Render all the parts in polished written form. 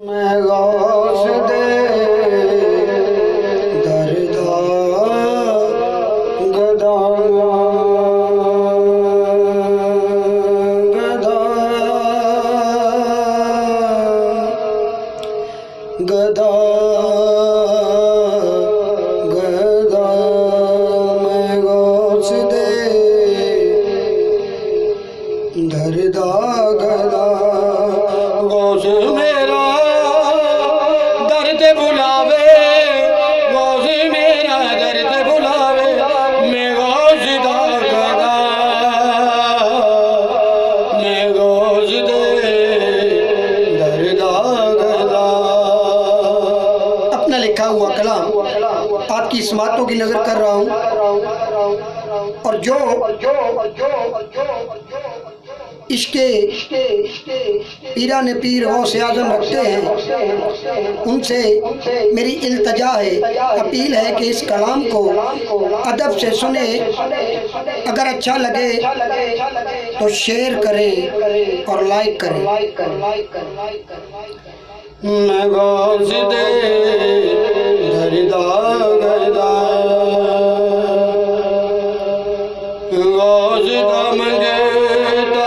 मैं गौस दे दरदा गदा गदा गदा गदा मैं गौस दे दरदा गदा गौस मेरा दर्द बुलावे, गौस मेरा दर्द बुलावे, मैं गौस दा गदा, मैं गौस दे दरदा गदा। अपना लिखा हुआ कलाम आपकी समातों की नजर कर रहा हूँ और जो इसके पीराने पीर गौसे आज़म रखते हैं उनसे मेरी इल्तजा है, अपील है कि इस कलाम को अदब से सुने, अगर अच्छा लगे तो शेयर करें और लाइक करें। मैं गौस दे दरदा गदा, गौस दा मंगेता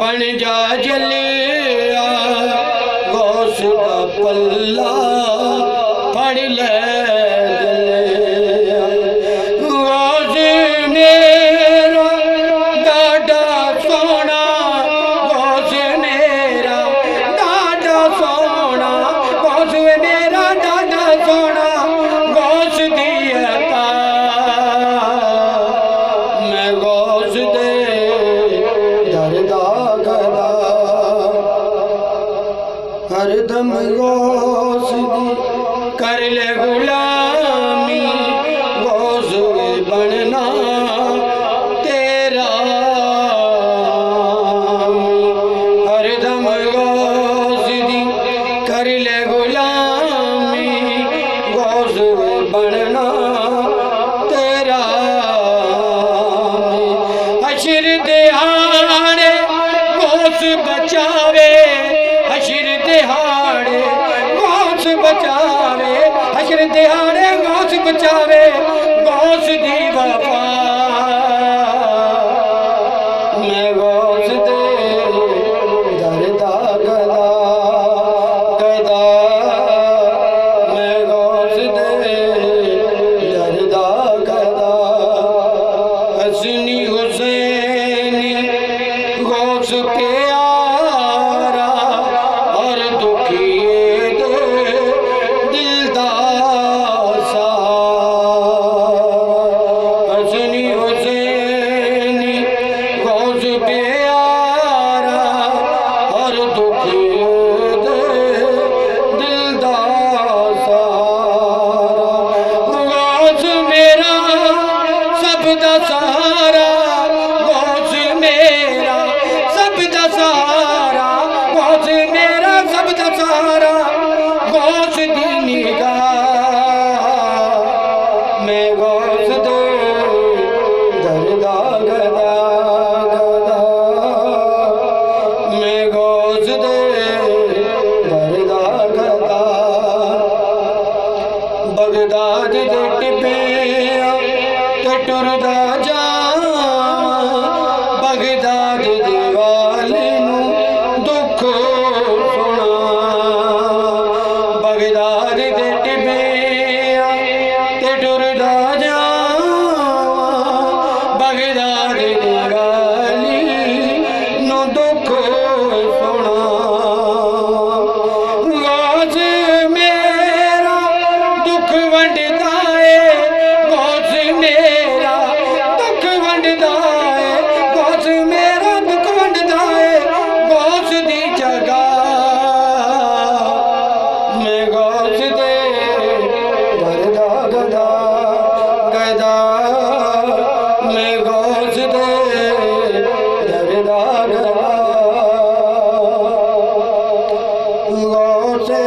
बन जा जलिया, गौस का पल्ला पढ़ ले जलिया, गौस मेरा डाडा सोना, गौस मेरा डाडा सोना, गौस मेरा डाडा सोना, गौस दिया था मैं गौस दे दरदा गदा, हरदम गौस दी कर ले गुलामी, गौस बनना तेरा, हरदम गौस दी कर ले गुलामी, गौस बनना तेरा, हशर दिहाड़े गौस बचावे, हशर दिहाड़े गौस बचावे, हशर दिहाड़े गौस बचावे, गौस दी वफा मैं गौस दे दरदा गदा गदा, मैं गौस दे दरदा गदा, हसनी हुसैनी गौस के आरा और दुखिए दे दिलदार सारा, हसनी हुसैनी गौस के आरा और दुखिए दे दिलदार सारा, गौस मेरा सब दा सहारा, गौस मेरा सब दा सहारा, गौस मेरा सब दा सहारा, गौस दी निगाह मैं गौस दे दरदा गदा गदा, मैं गौस दे दरदा गदा, बगदाद दे टिबिया ते टुरदा जावां, बगदाद दे वाले नूं दुख सुना, बगदाद दे टिबिया ते टुरदा जावां, बगदाद दे वाले नूं दुख सुना, गौस मेरा दुख वंडदा है, गौस मेरा दुख वंडदा है, गौस मेरा दुख वंडदा है, गौस दी जगह मैं गौस दे दरदा गदा गदा, मैं गौस दे दरदा गदा, गौसे